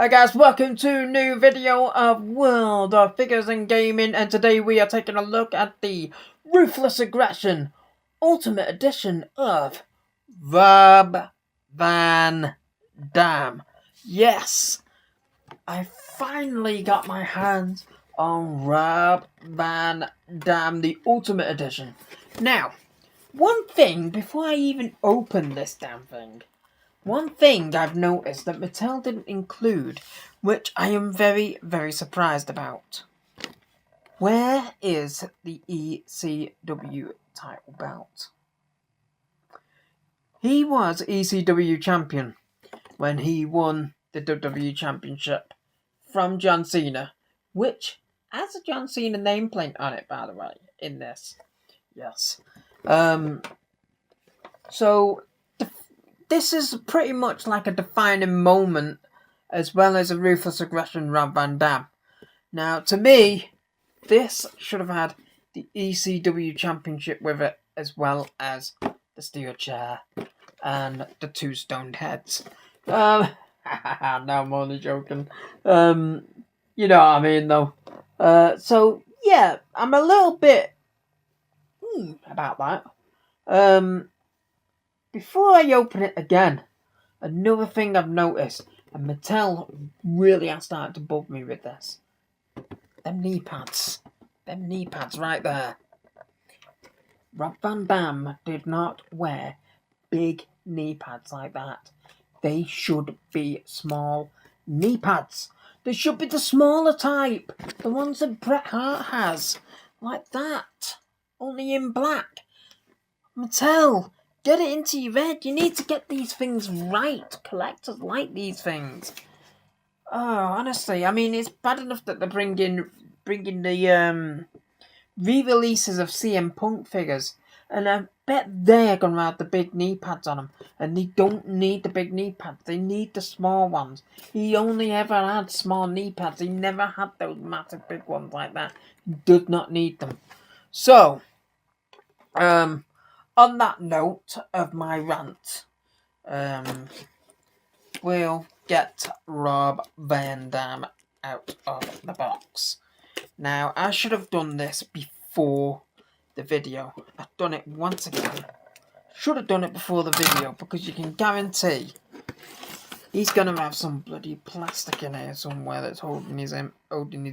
Hi guys, welcome to a new video of World of Figures and Gaming, and today we are taking a look at the Ruthless Aggression Ultimate Edition of Rob Van Dam. Yes, I finally got my hands on Rob Van Dam, the Ultimate Edition. Now, one thing before I even open this damn thing. One thing I've noticed that Mattel didn't include, which I am very, very surprised about. Where is the ECW title belt? He was ECW Champion when he won the WWE Championship from John Cena, which has a John Cena nameplate on it, by the way, in this. Yes. So this is pretty much like a defining moment, as well as a Ruthless Aggression Rob Van Dam. Now, to me, this should have had the ECW Championship with it, as well as the steel chair and the two stoned heads. No, I'm only joking. You know what I mean, though. So, yeah, I'm a little bit about that. Before I open it again, another thing I've noticed, and Mattel really has started to bug me with this. Them knee pads. Them knee pads right there. Rob Van Dam did not wear big knee pads like that. They should be small knee pads. They should be the smaller type. The ones that Bret Hart has. Like that. Only in black. Mattel, get it into your head. You need to get these things right. Collectors like these things. Oh, honestly, I mean, it's bad enough that they're bringing the re-releases of CM Punk figures, and I bet they're gonna have the big knee pads on them. And they don't need the big knee pads. They need the small ones. He only ever had small knee pads. He never had those massive big ones like that. He did not need them. So, on that note of my rant, we'll get Rob Van Dam out of the box. Now, I should have done this before the video. I've done it once again. Should have done it before the video, because you can guarantee he's going to have some bloody plastic in here somewhere that's holding his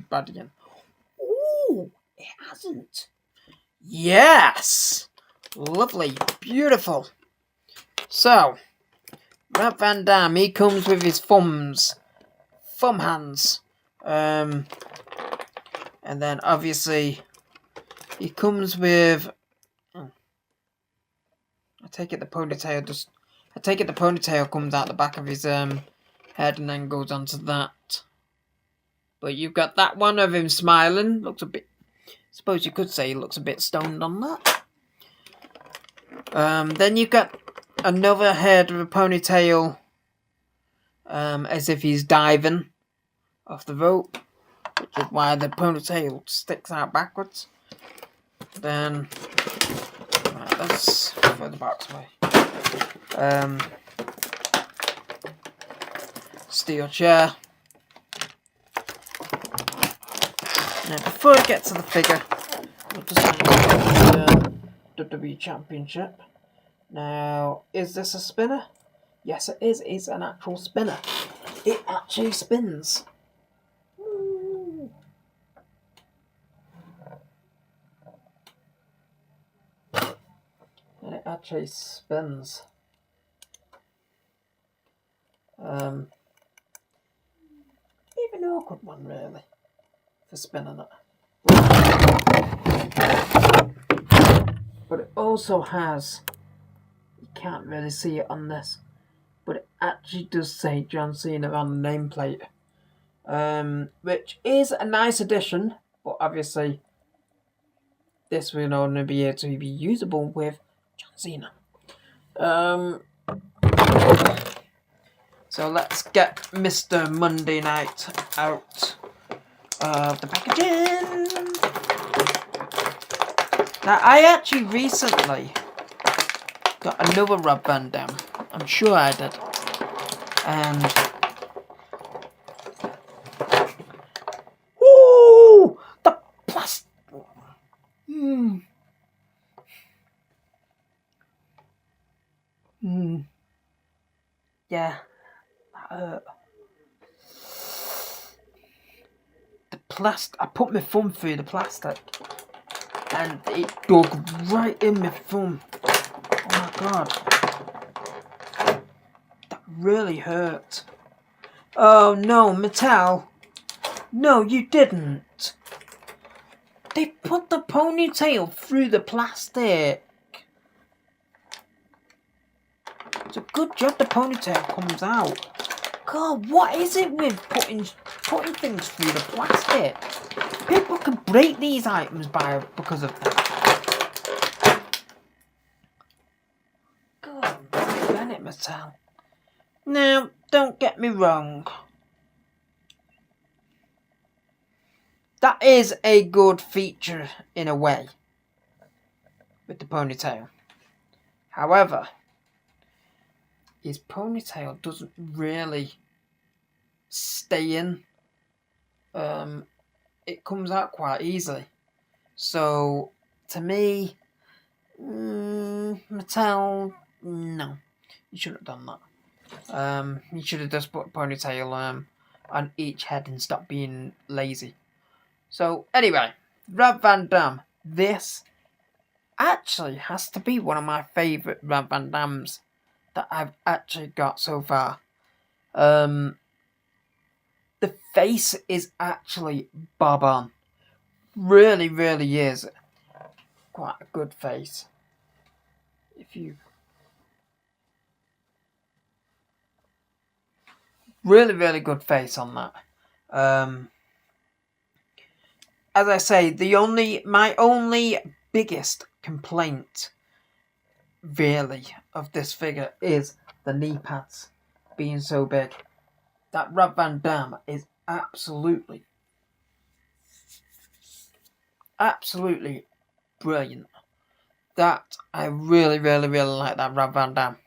body in. Ooh, it hasn't. Yes! Lovely, beautiful. So, Rob Van Dam, he comes with his thumb hands. And then obviously he comes with I take it the ponytail comes out the back of his head and then goes onto that. But you've got that one of him smiling. Looks a bit, suppose you could say he looks a bit stoned on that. Then you've got another head with a ponytail, as if he's diving off the rope, which is why the ponytail sticks out backwards. Then, right, let's throw the box away. Steel chair. Now, before I get to the figure, we'll just have the WWE Championship. Now, is this a spinner? Yes, it is. It's an actual spinner. It actually spins. Ooh. And it actually spins. Even an awkward one, really, for spinning it. But it also has, you can't really see it on this, but it actually does say John Cena on the nameplate, which is a nice addition, but obviously this will only be able to be usable with John Cena. So let's get Mr. Monday Night out of the packaging. Now, I actually recently got another Rob Van Dam. I'm sure I did. And plastic. I put my thumb through the plastic, and it dug right in my thumb. Oh my god, that really hurt. Oh no, Mattel! No, you didn't. They put the ponytail through the plastic. It's a good job the ponytail comes out. God, what is it with putting things through the plastic? People can break these items because of that. God, Bennett Mattel. Now, don't get me wrong. That is a good feature in a way with the ponytail. However, his ponytail doesn't really stay in. It comes out quite easily. So, to me, Mattel, no. You shouldn't have done that. You should have just put a ponytail on each head and stop being lazy. So, anyway, Rob Van Dam. This actually has to be one of my favourite Rob Van Dams that I've actually got so far. The face is actually bob on. Really, really is. Quite a good face. Really, really good face on that. As I say, my only biggest complaint, really, of this figure is the knee pads being so big. That Rob Van Dam is absolutely brilliant. That I really, really, really like that Rob Van Dam.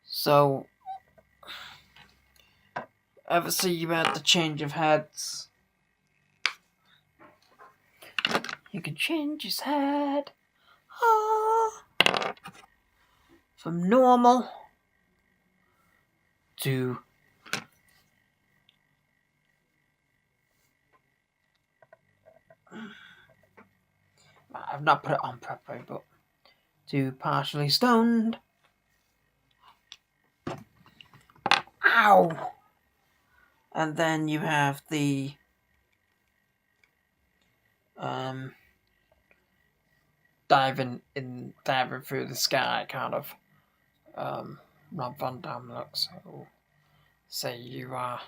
So, obviously you had the change of heads. You can change his head. From normal to I've not put it on properly, but to partially stoned. Ow! And then you have the diving through the sky kind of Rob Van Dam look. So say you are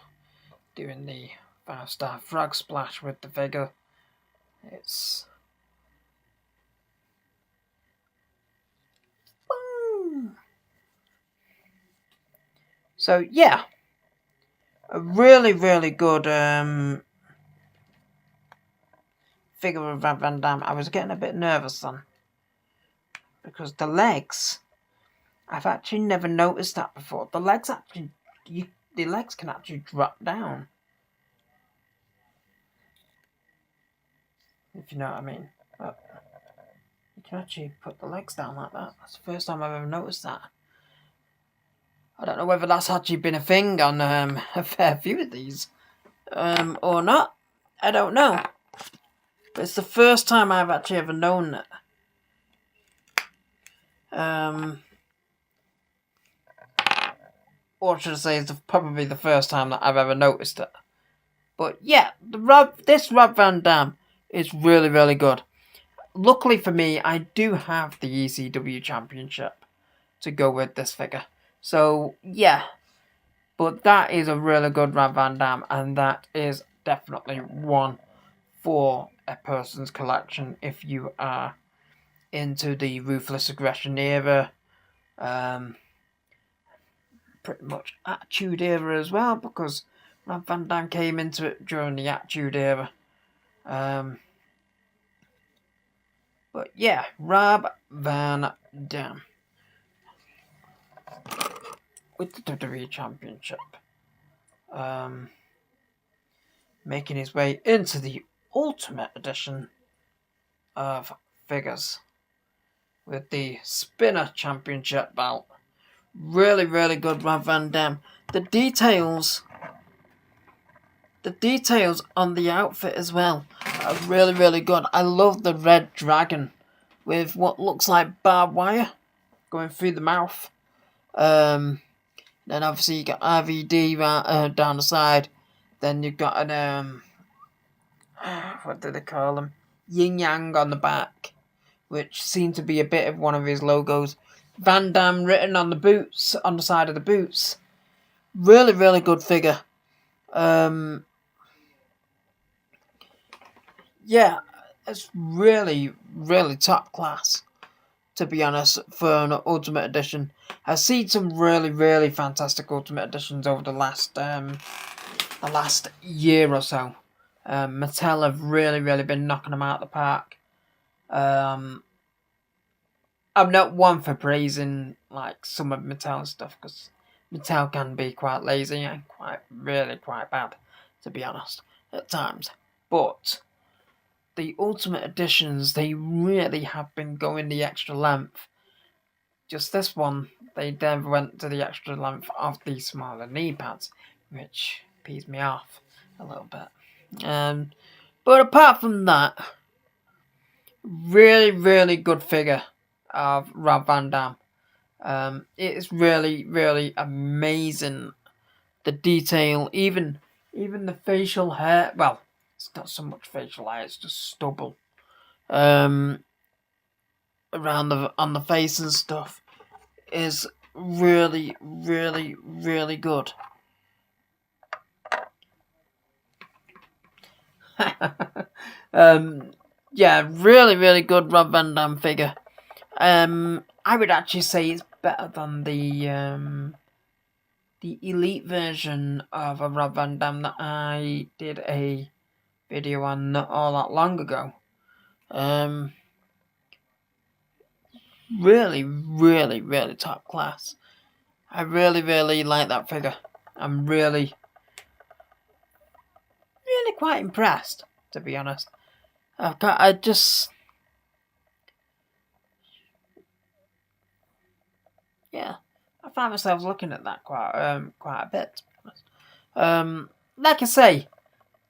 doing the 5-star frog splash with the figure. It's boom. So yeah, a really, really good figure of Rob Van Dam. I was getting a bit nervous then, because the legs, I've actually never noticed that before. The legs can actually drop down, if you know what I mean. But you can actually put the legs down like that. That's the first time I've ever noticed that. I don't know whether that's actually been a thing on a fair few of these, or not. I don't know. But it's the first time I've actually ever known it. Or should I say, it's probably the first time that I've ever noticed it. But yeah, this Rob Van Dam is really, really good. Luckily for me, I do have the ECW Championship to go with this figure. So, yeah. But that is a really good Rob Van Dam, and that is definitely one for a person's collection if you are into the Ruthless Aggression era. Pretty much Attitude Era as well, because Rob Van Dam came into it during the Attitude Era. But yeah, Rob Van Dam with the WWE Championship, making his way into the Ultimate Edition of figures with the Spinner Championship belt. Really, really good Rob Van Dam. The details the details on the outfit as well are really, really good. I love the red dragon with what looks like barbed wire going through the mouth. Then obviously you got RVD down the side. Then you've got an what do they call them? Yin Yang on the back, which seemed to be a bit of one of his logos. Van Damme written on the boots, on the side of the boots. Really, really good figure. Yeah, it's really, really top class, to be honest, for an Ultimate Edition. I've seen some really, really fantastic Ultimate Editions over the last year or so. Mattel have really, really been knocking them out of the park. I'm not one for praising like some of Mattel's stuff, because Mattel can be quite lazy and quite bad, to be honest, at times. But the Ultimate Editions, they really have been going the extra length. Just this one, they then went to the extra length of the smaller knee pads, which pees me off a little bit. But apart from that, really, really good figure of Rob Van Dam. It is really, really amazing. The detail, even the facial hair. Well, it's not so much facial hair; it's just stubble. Around on the face and stuff is really, really, really good. Yeah, really, really good Rob Van Dam figure. I would actually say it's better than the elite version of a Rob Van Dam that I did a video on not all that long ago. Really, really, really top class. I really, really like that figure. I'm really, really quite impressed, to be honest. I find myself looking at that quite a bit. Like I say,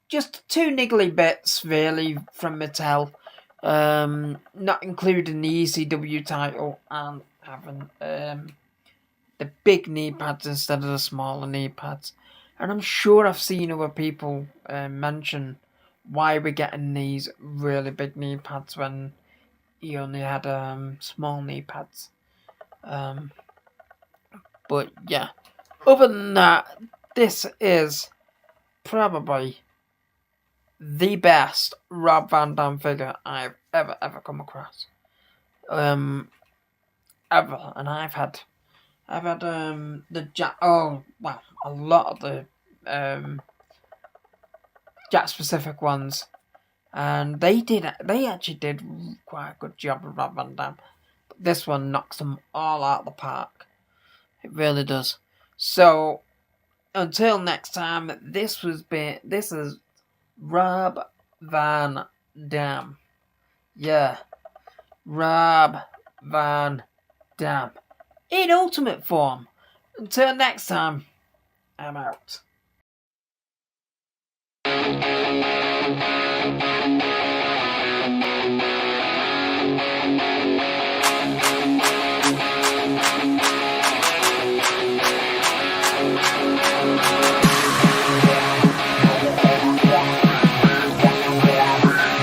just two niggly bits really from Mattel. Not including the ECW title and having the big knee pads instead of the smaller knee pads. And I'm sure I've seen other people mention why we're getting these really big knee pads when he only had small knee pads. But yeah, other than that, this is probably the best Rob Van Dam figure I've ever come across. Ever, and I've had the Jack. Oh well, a lot of the Jack specific ones, and they actually did quite a good job of Rob Van Dam. But this one knocks them all out of the park. It really does. So until next time, this is Rob Van Dam. Yeah, Rob Van Dam in ultimate form. Until next time, I'm out.